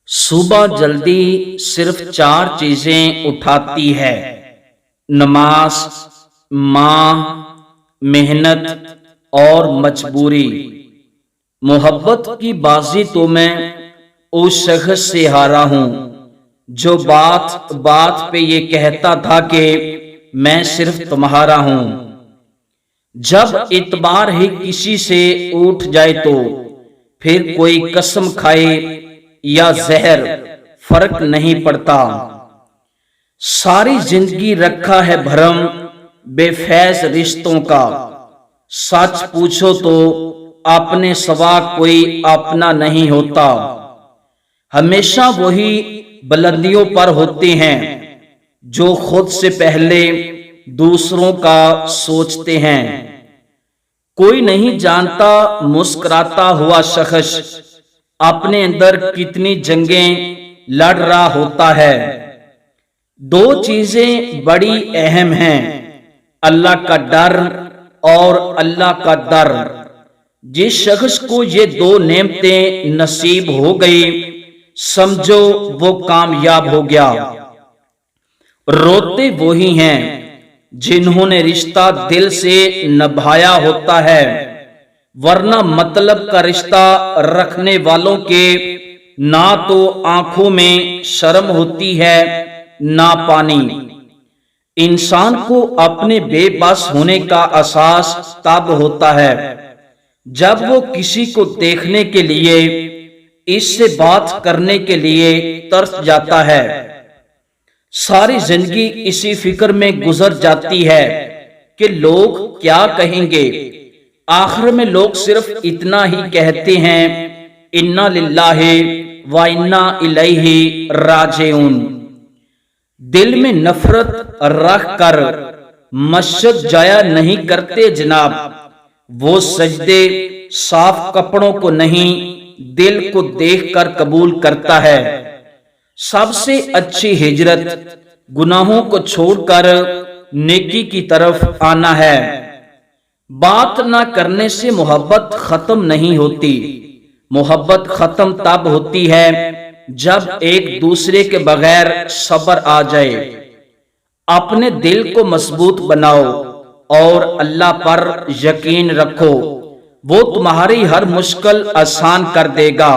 صبح جلدی صرف چار چیزیں اٹھاتی ہے: نماز، ماں، محنت اور مجبوری۔ محبت کی بازی تو میں اس شخص سے ہارا ہوں جو بات بات پہ یہ کہتا تھا کہ میں صرف تمہارا ہوں۔ جب اعتبار ہی کسی سے اٹھ جائے تو پھر کوئی قسم کھائے یا زہر فرق نہیں پڑتا۔ ساری زندگی رکھا ہے بھرم بے فیض رشتوں کا، سچ پوچھو تو اپنے سوا کوئی اپنا نہیں ہوتا۔ ہمیشہ وہی بلندیوں پر ہوتے ہیں جو خود سے پہلے دوسروں کا سوچتے ہیں۔ کوئی نہیں جانتا مسکراتا ہوا شخص اپنے اندر کتنی جنگیں لڑ رہا ہوتا ہے۔ دو چیزیں بڑی اہم ہیں: اللہ کا ڈر اور اللہ کا در۔ جس شخص کو یہ دو نعمتیں نصیب ہو گئی سمجھو وہ کامیاب ہو گیا۔ روتے وہی ہیں جنہوں نے رشتہ دل سے نبھایا ہوتا ہے، ورنہ مطلب کا رشتہ رکھنے والوں کے نہ تو آنکھوں میں شرم ہوتی ہے نہ پانی۔ انسان کو اپنے بے بس ہونے کا احساس تب ہوتا ہے جب وہ کسی کو دیکھنے کے لیے، اس سے بات کرنے کے لیے ترس جاتا ہے۔ ساری زندگی اسی فکر میں گزر جاتی ہے کہ لوگ کیا کہیں گے۔ آخر میں لوگ صرف اتنا ہی کہتے ہیں: انا للہ و انا الیہ راجعون۔ دل میں نفرت رکھ کر مسجد جایا نہیں کرتے جناب، وہ سجدے صاف کپڑوں کو نہیں دل کو دیکھ کر قبول کرتا ہے۔ سب سے اچھی ہجرت گناہوں کو چھوڑ کر نیکی کی طرف آنا ہے۔ بات نہ کرنے سے محبت ختم نہیں ہوتی، محبت ختم تب ہوتی ہے جب ایک دوسرے کے بغیر صبر آ جائے۔ اپنے دل کو مضبوط بناؤ اور اللہ پر یقین رکھو، وہ تمہاری ہر مشکل آسان کر دے گا۔